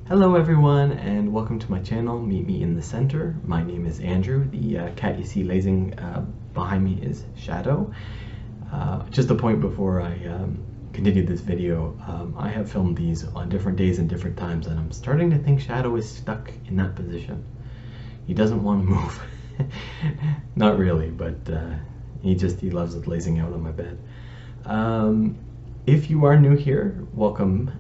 Hello everyone and welcome to my channel, Meet Me in the Center. My name is Andrew. The cat you see lazing behind me is Shadow. Just a point before I continue this video, I have filmed these on different days and different times, and I'm starting to think Shadow is stuck in that position. He doesn't want to move. Not really, but he loves it lazing out on my bed. If you are new here, welcome.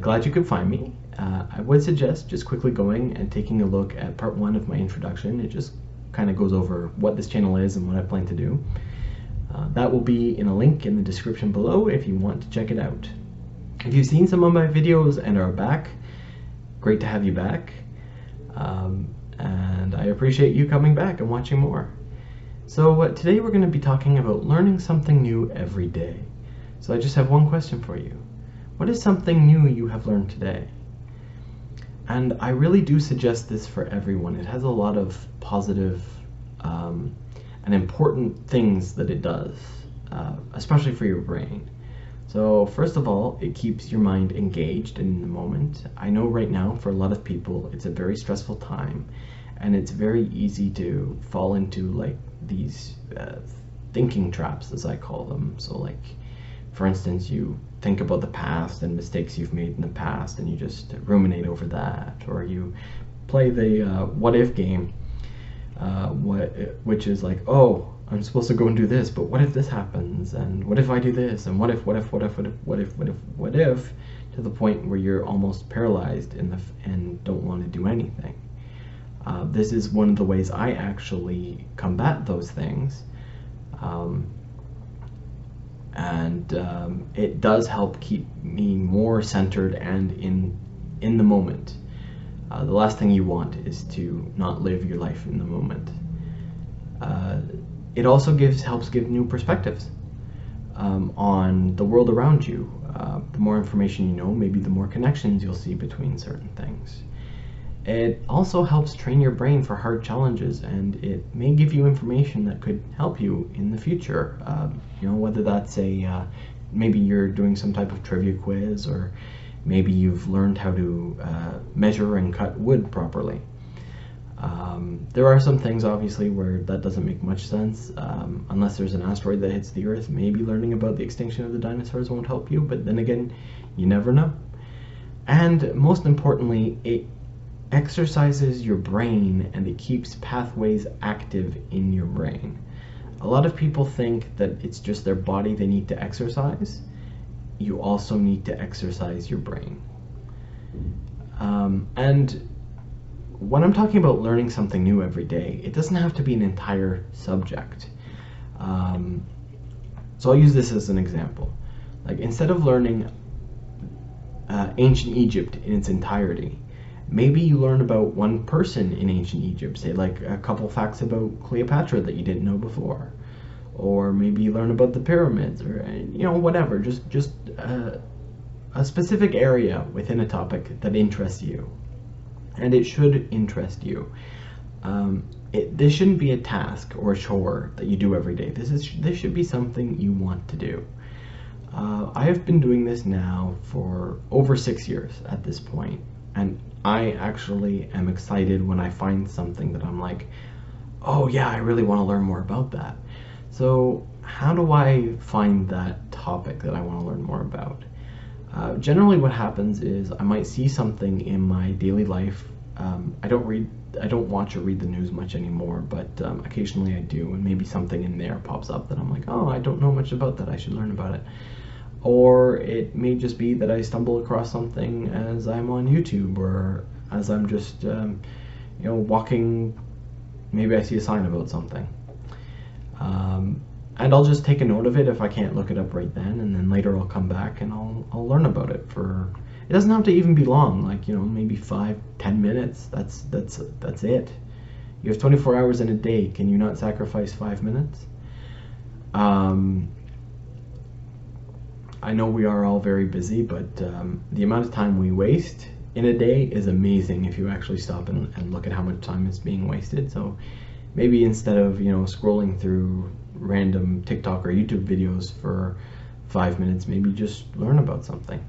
Glad you could find me. I would suggest just quickly going and taking a look at part 1 of my introduction. It just kind of goes over what this channel is and what I plan to do. That will be in a link in the description below if you want to check it out. If you've seen some of my videos and are back, great to have you back. And I appreciate you coming back and watching more. So today we're going to be talking about learning something new every day. So I just have one question for you. What is something new you have learned today? And I really do suggest this for everyone. It has a lot of positive and important things that it does, especially for your brain. So first of all, it keeps your mind engaged in the moment. I know right now for a lot of people it's a very stressful time, and it's very easy to fall into like these thinking traps, as I call them. So like, for instance, you think about the past and mistakes you've made in the past and you just ruminate over that, or you play the what if game, which is like, oh, I'm supposed to go and do this, but what if this happens, and what if I do this, and what if, to the point where you're almost paralyzed and don't want to do anything. This is one of the ways I actually combat those things. It does help keep me more centered and in the moment. The last thing you want is to not live your life in the moment. It also helps give new perspectives on the world around you. The more information you know, maybe the more connections you'll see between certain things. It also helps train your brain for hard challenges, and it may give you information that could help you in the future. Whether that's maybe you're doing some type of trivia quiz, or maybe you've learned how to measure and cut wood properly. There are some things obviously where that doesn't make much sense. Unless there's an asteroid that hits the Earth, maybe learning about the extinction of the dinosaurs won't help you, but then again, you never know. And most importantly, it exercises your brain, and it keeps pathways active in your brain. A lot of people think that it's just their body they need to exercise. You also need to exercise your brain. And when I'm talking about learning something new every day, it doesn't have to be an entire subject. So I'll use this as an example. Like, instead of learning ancient Egypt in its entirety, maybe you learn about one person in ancient Egypt, say like a couple facts about Cleopatra that you didn't know before. Or maybe you learn about the pyramids, or whatever, just a specific area within a topic that interests you. And it should interest you. This shouldn't be a task or a chore that you do every day. This should be something you want to do. I have been doing this now for over 6 years at this point, and I actually am excited when I find something that I'm like, oh yeah, I really want to learn more about that. So how do I find that topic that I want to learn more about? Generally what happens is I might see something in my daily life. I don't watch or read the news much anymore, but occasionally I do, and maybe something in there pops up that I'm like, oh, I don't know much about that, I should learn about it. Or it may just be that I stumble across something as I'm on YouTube, or as I'm just walking. Maybe I see a sign about something, and I'll just take a note of it if I can't look it up right then, and then later I'll come back and I'll learn about it. It doesn't have to even be long, like maybe 5-10 minutes. That's it. You have 24 hours in a day. Can you not sacrifice 5 minutes? I know we are all very busy, but the amount of time we waste in a day is amazing if you actually stop and look at how much time is being wasted. So maybe instead of scrolling through random TikTok or YouTube videos for 5 minutes, maybe just learn about something.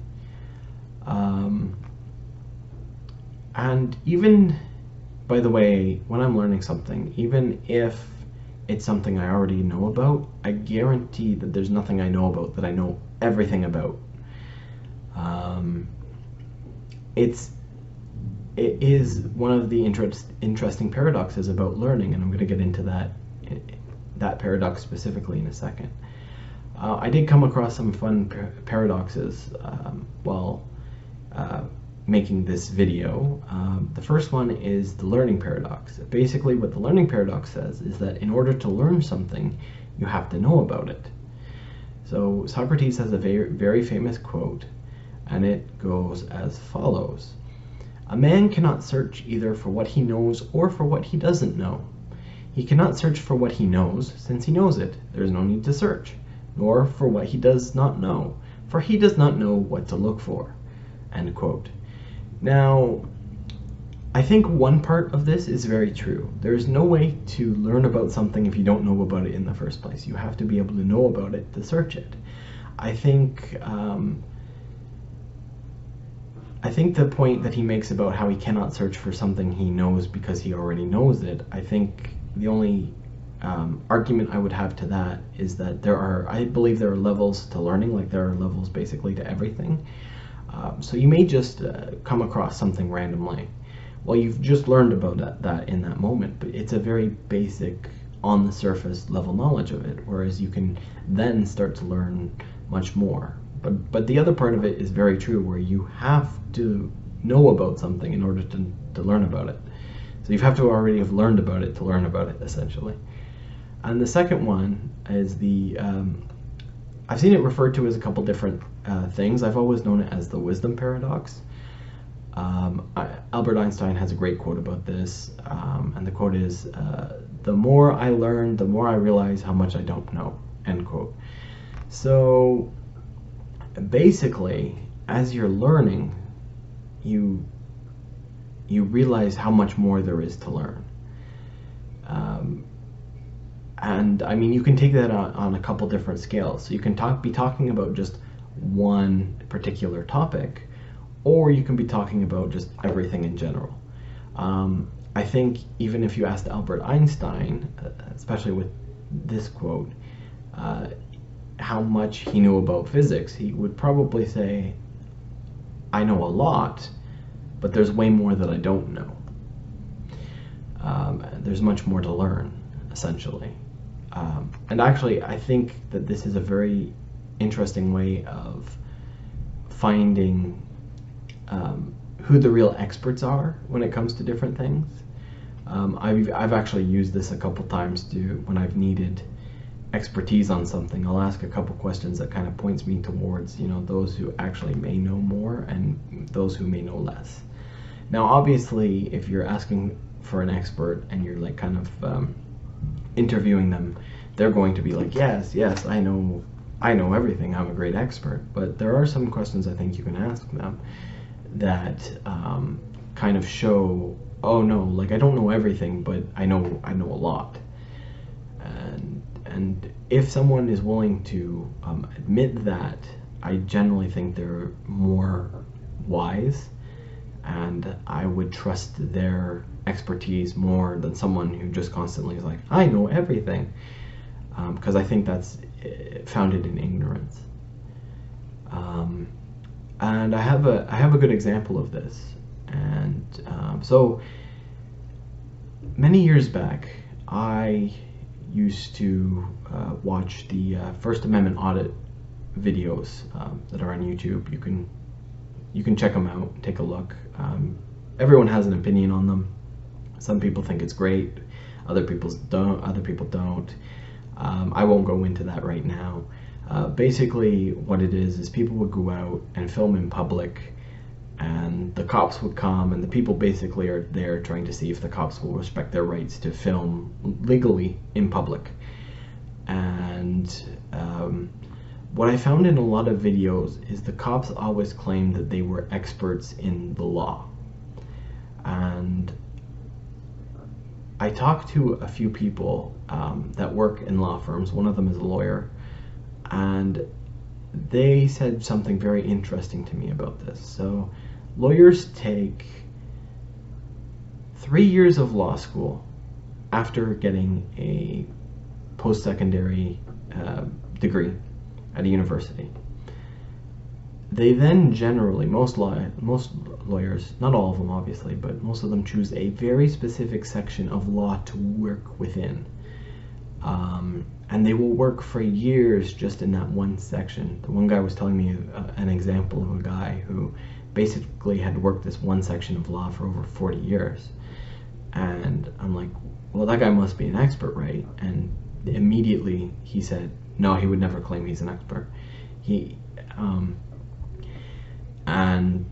And even, by the way, when I'm learning something, even if it's something I already know about, I guarantee that there's nothing I know about that I know everything about. It is one of the interesting paradoxes about learning, and I'm going to get into that paradox specifically in a second. I did come across some fun paradoxes while making this video. The first one is the learning paradox. Basically, what the learning paradox says is that in order to learn something, you have to know about it. So Socrates has a very famous quote, and it goes as follows: "A man cannot search either for what he knows or for what he doesn't know. He cannot search for what he knows, since he knows it. There is no need to search, nor for what he does not know, for he does not know what to look for." End quote. Now, I think one part of this is very true. There's no way to learn about something if you don't know about it in the first place. You have to be able to know about it to search it. I think the point that he makes about how he cannot search for something he knows because he already knows it, I think the only argument I would have to that is that I believe there are levels to learning, like there are levels basically to everything. So you may just come across something randomly. Well, you've just learned about that in that moment, but it's a very basic, on the surface level knowledge of it, whereas you can then start to learn much more. But the other part of it is very true, where you have to know about something in order to learn about it. So you have to already have learned about it to learn about it, essentially. And the second one is I've seen it referred to as a couple different things. I've always known it as the wisdom paradox. Albert Einstein has a great quote about this, and the quote is, "The more I learn, the more I realize how much I don't know." End quote. So basically, as you're learning, you realize how much more there is to learn. And I mean, you can take that on a couple different scales. So you can be talking about just one particular topic, or you can be talking about just everything in general. I think even if you asked Albert Einstein, especially with this quote, how much he knew about physics, he would probably say, "I know a lot, but there's way more that I don't know." There's much more to learn, essentially. And actually, I think that this is a very interesting way of finding who the real experts are when it comes to different things. I've actually used this a couple times when I've needed expertise on something. I'll ask a couple questions that kind of points me towards, those who actually may know more and those who may know less. Now, obviously, if you're asking for an expert and you're like kind of interviewing them, they're going to be like, yes, I know everything, I'm a great expert. But there are some questions I think you can ask them that kind of show, oh no, like I don't know everything, but I know a lot. And if someone is willing to admit that, I generally think they're more wise, and I would trust their expertise more than someone who just constantly is like, I know everything, because I think that's founded in ignorance. And I have a good example of this. And so many years back, I used to watch the First Amendment audit videos that are on YouTube. You can check them out, take a look. Everyone has an opinion on them. Some people think it's great, other people don't. I won't go into that right now. Basically, what it is people would go out and film in public, and the cops would come, and the people basically are there trying to see if the cops will respect their rights to film legally in public. And what I found in a lot of videos is the cops always claimed that they were experts in the law. And I talked to a few people that work in law firms. One of them is a lawyer, and they said something very interesting to me about this. So lawyers take 3 years of law school after getting a post-secondary degree at a university. They then generally, most lawyers, not all of them obviously, but most of them choose a very specific section of law to work within. And they will work for years just in that one section. The one guy was telling me an example of a guy who basically had worked this one section of law for over 40 years. And I'm like, well, that guy must be an expert, right? And immediately he said, no, he would never claim he's an expert. And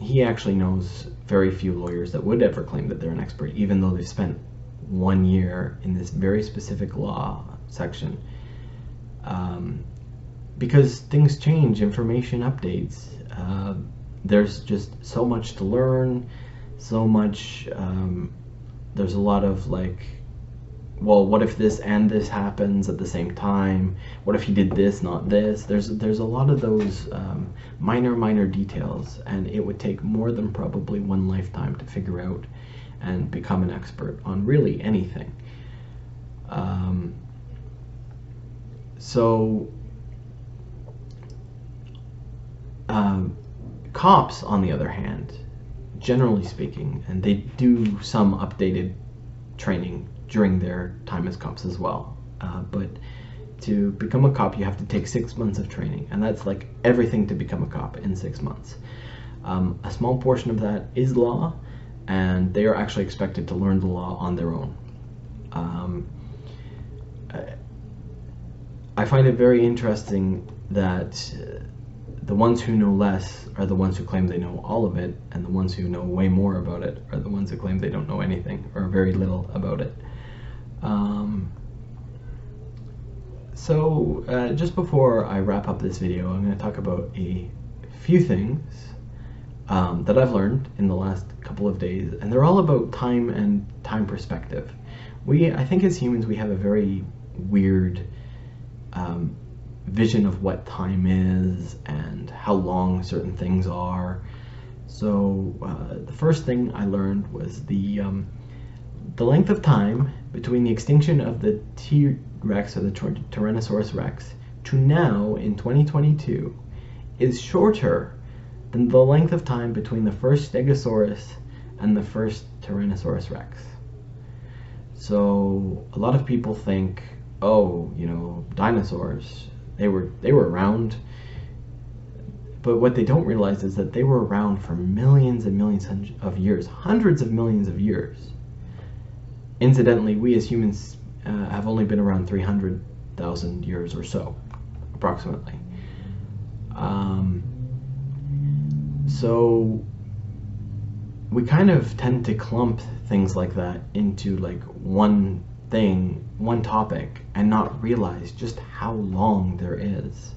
he actually knows very few lawyers that would ever claim that they're an expert, even though they've spent 1 year in this very specific law section. Because things change, information updates. There's just so much to learn, so much, there's a lot of like, well, what if this and this happens at the same time? What if he did this, not this? There's a lot of those minor details, and it would take more than probably one lifetime to figure out and become an expert on really anything. Cops, on the other hand, generally speaking, and they do some updated training during their time as cops as well, but to become a cop you have to take 6 months of training, and that's like everything to become a cop in 6 months. A small portion of that is law, and they are actually expected to learn the law on their own. I find it very interesting that the ones who know less are the ones who claim they know all of it, and the ones who know way more about it are the ones who claim they don't know anything or very little about it. Just before I wrap up this video, I'm going to talk about a few things that I've learned in the last couple of days, and they're all about time and time perspective. I think as humans we have a very weird vision of what time is and how long certain things are. So the first thing I learned was the length of time between the extinction of the T-Rex, or the Tyrannosaurus Rex, to now in 2022 is shorter than the length of time between the first Stegosaurus and the first Tyrannosaurus Rex. So a lot of people think, oh, you know, dinosaurs, they were around, but what they don't realize is that they were around for millions and millions of years, hundreds of millions of years. Incidentally, we as humans have only been around 300,000 years or so, approximately. So we kind of tend to clump things like that into like one thing, one topic, and not realize just how long there is.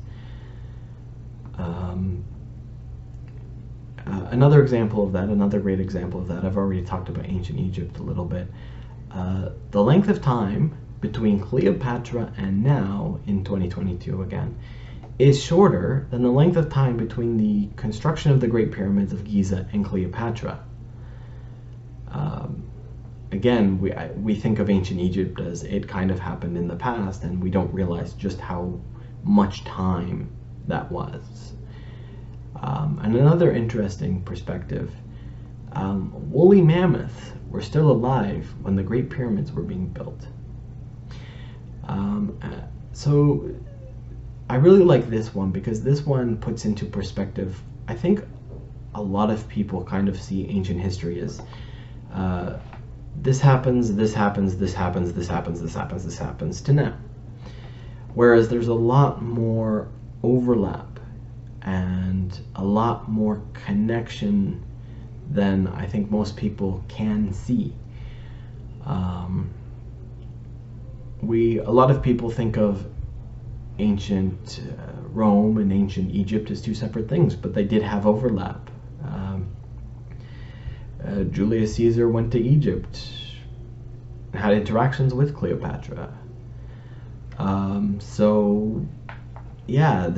Another example of that, another great example of that, I've already talked about ancient Egypt a little bit. The length of time between Cleopatra and now, in 2022 again, is shorter than the length of time between the construction of the Great Pyramids of Giza and Cleopatra. Again, we think of ancient Egypt as it kind of happened in the past, and we don't realize just how much time that was. And another interesting perspective, woolly mammoths were still alive when the Great Pyramids were being built. So I really like this one because this one puts into perspective, I think a lot of people kind of see ancient history as this happens, this happens, this happens, this happens, this happens, this happens, to now. Whereas there's a lot more overlap and a lot more connection than I think most people can see. A lot of people think of ancient Rome and ancient Egypt as two separate things, but they did have overlap. Julius Caesar went to Egypt and had interactions with Cleopatra. So yeah,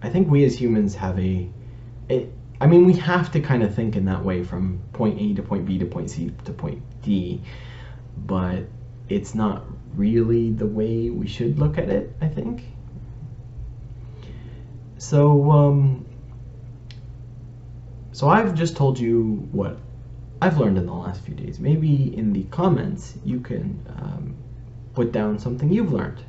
I think we as humans have I mean, we have to kind of think in that way from point A to point B to point C to point D, but it's not really the way we should look at it, I think. So, so I've just told you what I've learned in the last few days. Maybe in the comments you can put down something you've learned.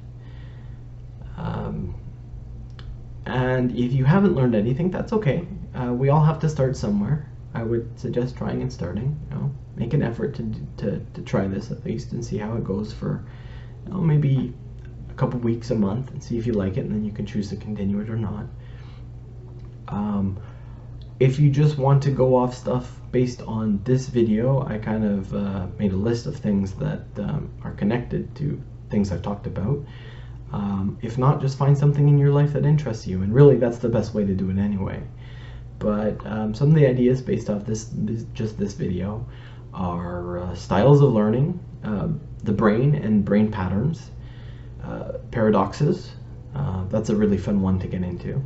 And if you haven't learned anything, that's okay. We all have to start somewhere. I would suggest trying and starting. You know, make an effort to try this at least and see how it goes for, you know, maybe a couple weeks, a month, and see if you like it, and then you can choose to continue it or not. If you just want to go off stuff based on this video, I kind of made a list of things that are connected to things I've talked about. If not, just find something in your life that interests you, and really that's the best way to do it anyway. But some of the ideas based off this video are styles of learning, the brain and brain patterns, paradoxes, that's a really fun one to get into,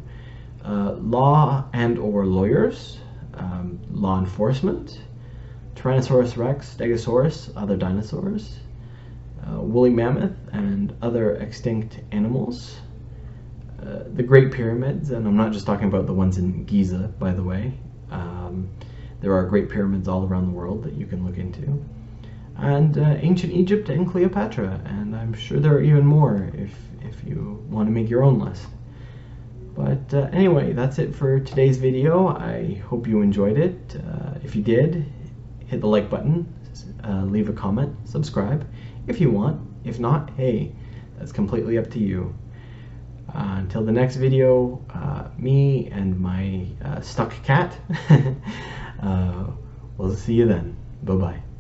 law and or lawyers, law enforcement, Tyrannosaurus rex, Stegosaurus, other dinosaurs, woolly mammoth and other extinct animals, the Great Pyramids, and I'm not just talking about the ones in Giza, by the way. There are Great Pyramids all around the world that you can look into, and ancient Egypt and Cleopatra, and I'm sure there are even more if you want to make your own list. But anyway, that's it for today's video. I hope you enjoyed it. If you did, hit the like button, leave a comment, subscribe if you want. If not, hey, that's completely up to you. Until the next video, me and my stuck cat, we'll see you then. Bye-bye.